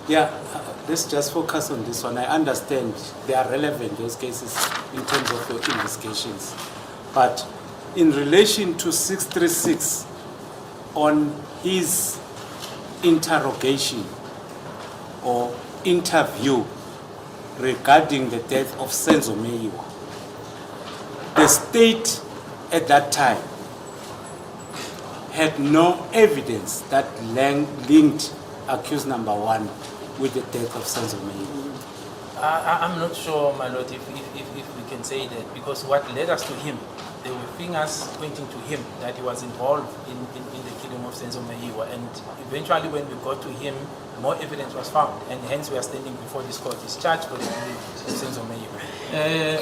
Yeah, let's just focus on this one. I understand they are relevant, those cases, in terms of your investigations. But in relation to 636, on his interrogation or interview regarding the death of Senzo Meyiwa, the state at that time had no evidence that linked accused number 1 with the death of Senzo Meyiwa. I'm not sure, my lord, if we can say that, because what led us to him, there were fingers pointing to him that he was involved in the killing of Senzo Meyiwa, and eventually when we got to him, more evidence was found, and hence we are standing before this court. He's charged for the killing of Senzo Meyiwa.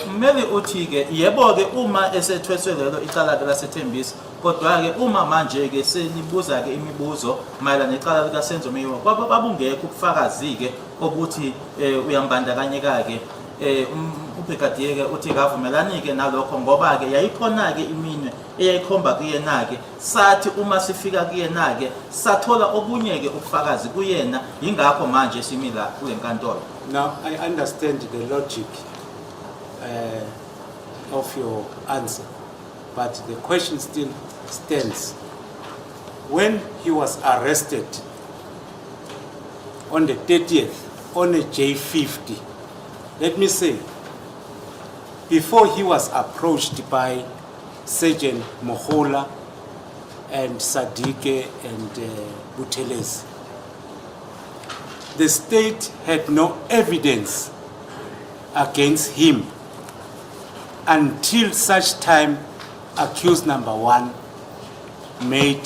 Mmeli uthi-ke yebo-ke uma esethweswe lelo icala-ke laseThembisa, kodwa-ke uma manje-ke senibuza-ke imibuzo mayelana necala likaSenzo Meyiwa, babungekho ubufakazi-ke obuthi uyambandakanyeka-ke ubrigadier-ke uthi kavumelani-ke nalokho ngoba-ke yayikhona-ke iminwe eyayikhomba kuyena-ke sathi uma sifika kuyena-ke sathola obunye-ke ubufakazi kuyena, yingakho manje simila kule nkantolo. Now, I understand the logic of your answer, but the question still stands. When he was arrested on the 30th, on a J50, let me say, before he was approached by Sergeant Mohola and Sadike and Buthelezi, the state had no evidence against him until such time accused number 1 made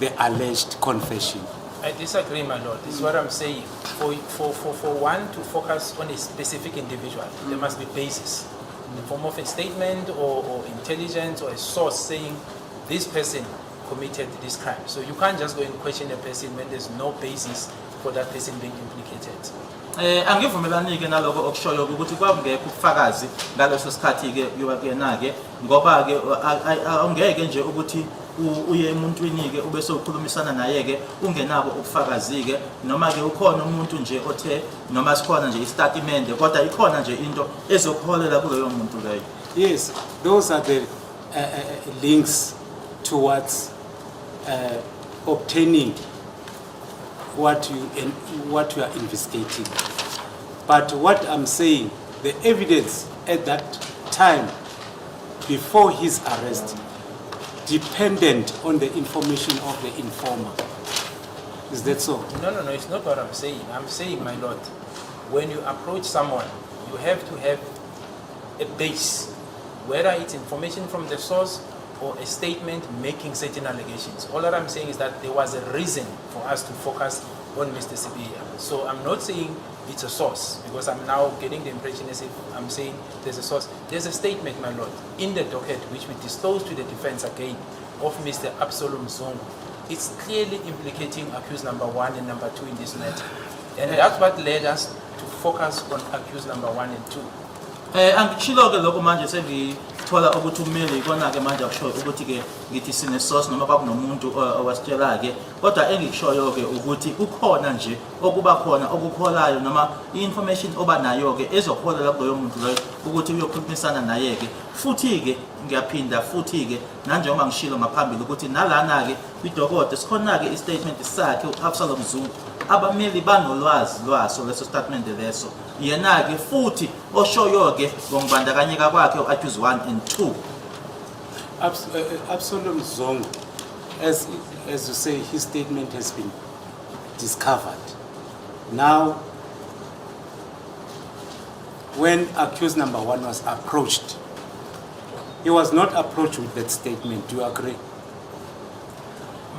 the alleged confession. I disagree, my lord. This is what I'm saying. For one to focus on a specific individual, there must be basis in the form of a statement or intelligence or a source saying this person committed this crime. So you can't just go and question a person when there's no basis for that person being implicated. Angivumelani-ke naloko okushoyo ukuthi kwakungekho ubufakazi ngaleso sikhathi-ke kuyena-ke ngoba-ke awungeke nje ukuthi uye emuntwini-ke ube sewukhulumisana naye-ke ungenabo ubufakazi-ke, noma-ke ukhona umuntu nje othe noma sikhona nje isitatimende kodwa ikhona nje into ezokuholela kuloyo muntu leyo. Yes, those are the links towards obtaining what you are investigating. But what I'm saying, the evidence at that time, before his arrest, dependent on the information of the informer. Is that so? No, it's not what I'm saying. I'm saying, my lord, when you approach someone, you have to have a base, whether it's information from the source or a statement making certain allegations. All that I'm saying is that there was a reason for us to focus on Mr. Sibiya. So I'm not saying it's a source, because I'm now getting the impression as if I'm saying there's a source. There's a statement, my lord, in the docket which we disclosed to the defense again of Mr. Absalom Zungu. It's clearly implicating accused number 1 and number 2 in this matter. And that's what led us to focus on accused number 1 and 2. Angishilo-ke lokho manje sengithola ukuthi umeli ikona-ke manje akushoyo ukuthi-ke ngithi sine-source noma kwakunomuntu owasitshela-ke, kodwa engikushoyo-ke ukuthi kukhona nje okuba khona okukholayo noma i-information oba nayo-ke ezokuholela kuloyo muntu loyo ukuthi uyokhulumisana naye-ke. Futhi-ke ngiyaphinda futhi-ke nanjengoba ngishilo ngaphambili ukuthi nalana-ke kwidokodo sikhona-ke i-statement sakhe u-Absalom Zungu, abameli banolwazi lwaso leso statement leso, yena-ke futhi oshoyo-ke ngokubandakanyeka kwakhe u-accused 1 and 2. Absalom Zungu, as you say, his statement has been discovered. Now, when accused number 1 was approached, he was not approached with that statement. Do you agree?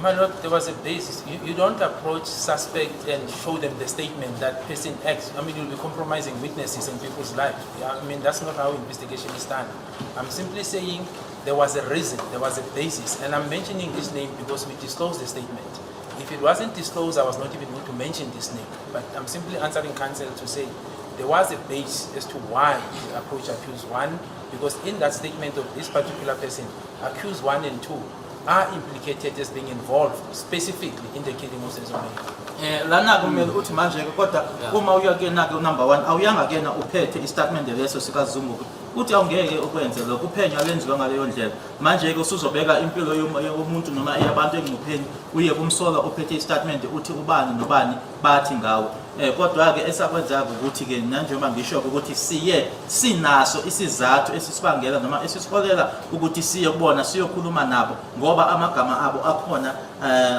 My lord, there was a basis. You don't approach suspect and show them the statement that person X. I mean, you'll be compromising witnesses and people's lives. I mean, that's not how investigation is done. I'm simply saying there was a reason, there was a basis. And I'm mentioning this name because we disclosed the statement. If it wasn't disclosed, I was not even going to mention this name. But I'm simply answering counsel to say there was a base as to why we approached accused 1, because in that statement of this particular person, accused 1 and 2 are implicated as being involved specifically in the killing of Senzomeni. Lana kumele uthi manje ke kodwa uma uyakena ke number 1 awuyanga kena uphethe istatement leso sika Zungu uthi awungeke ukwenze lokho uphenyo lenziwa ngaleyo ndlela manje ke usuzobeka impilo yomuntu noma eyabantu engimupheni uye kumsola ophethe istatement uthi ubani nobani bathi ngawe kodwa ke esakwenza ukuthi ke njengoba ngisho ukuthi siye sinaso isizathu esisibangela noma esisiholela ukuthi siye kubona siyokhuluma nabo ngoba amagama abo akhona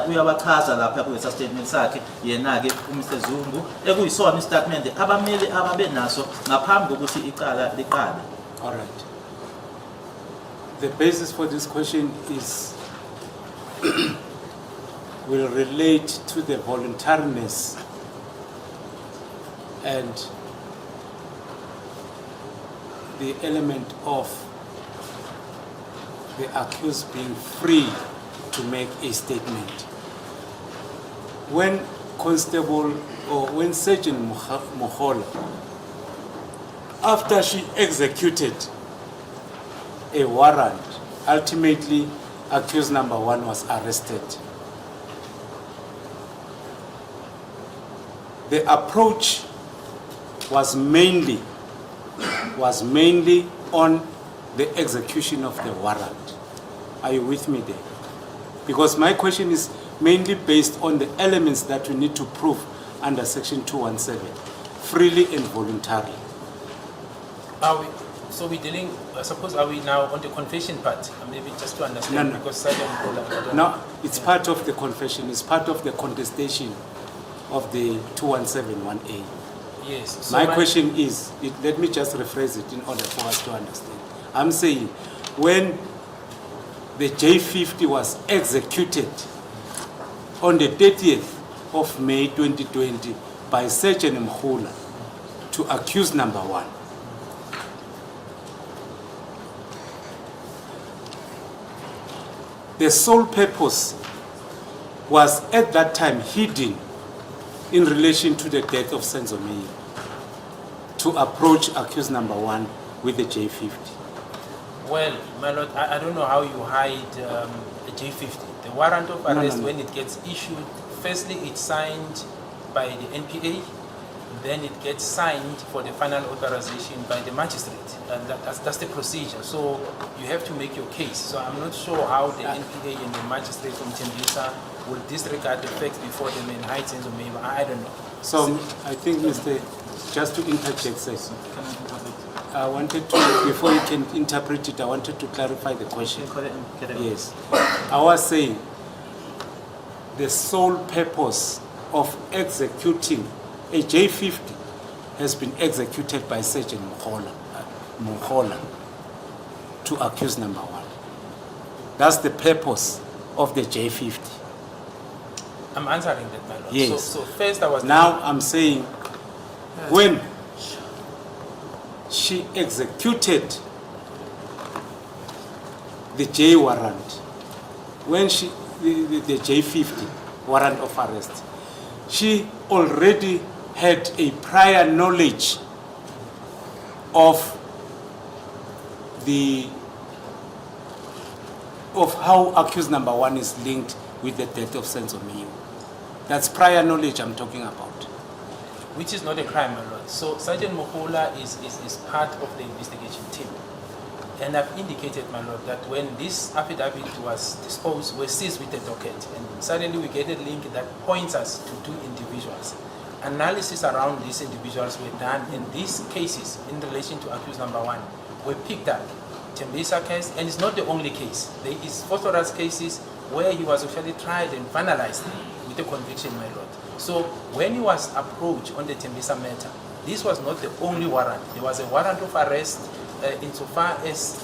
uyabachaza lapha kulesa statement sakhe yena ke uMr Zungu ekuyisona istatement abameli ababe naso ngaphambi kokuthi icala liqale. All right. The basis for this question is will relate to the voluntariness and the element of the accused being free to make a statement. When Constable or when Sergeant Mohola, after she executed a warrant, ultimately accused number 1 was arrested. The approach was mainly on the execution of the warrant. Are you with me there? Because my question is mainly based on the elements that we need to prove under section 217, freely and voluntarily. So we're dealing, I suppose, are we now on the confession part? Maybe just to understand, No. because Sergeant No, it's part of the confession, it's part of the contestation of the 217(1)(a). Yes. So My question is, let me just rephrase it in order for us to understand. I'm saying, when the J50 was executed on the 30th of May 2020 by Sergeant Mkhula to accuse number 1, the sole purpose was at that time hidden in relation to the death of Senzomeni to approach accused number 1 with the J50. Well, my lord, I don't know how you hide a J50. The warrant of arrest, when it gets issued, firstly it's signed by the NPA, then it gets signed for the final authorization by the magistrate, and that's the procedure. So you have to make your case. So I'm not sure how the NPA and the magistrate from Tembisa will disregard the facts before them and hide Senzomeni. I don't know. So I think, Mr. Just to interject, sir, I wanted to, before you can interpret it, I wanted to clarify the question. Yes. I was saying the sole purpose of executing a J50 has been executed by Sergeant Mohola to accuse number 1. That's the purpose of the J50. I'm answering that, my lord. Yes. So first I was... Now I'm saying, when she executed the J warrant, when she, the J50 warrant of arrest, she already had a prior knowledge of how accused number 1 is linked with the death of Senzomeni. That's prior knowledge I'm talking about. Which is not a crime, my lord. So Sergeant Mohola is part of the investigation team. And I've indicated, my lord, that when this affidavit was disposed, we're seized with a docket. And suddenly we get a link that points us to 2 individuals. Analysis around these individuals were done, and these cases in relation to accused number 1 were picked up. Tembisa case, and it's not the only case. There is phosphorus cases where he was actually tried and finalized with a conviction, my lord. So when he was approached on the Tembisa matter, this was not the only warrant. There was a warrant of arrest insofar as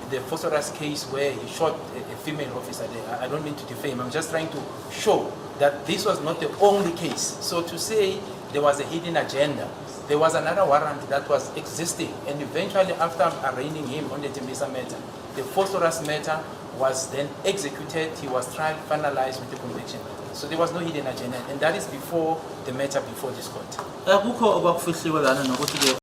the phosphorus case where he shot a female officer there. I don't mean to defame, I'm just trying to show that this was not the only case. So to say there was a hidden agenda, there was another warrant that was existing, and eventually after arraigning him on the Tembisa matter, the phosphorus matter was then executed, he was tried, finalized with the conviction. So there was no hidden agenda, and that is before the matter before this court.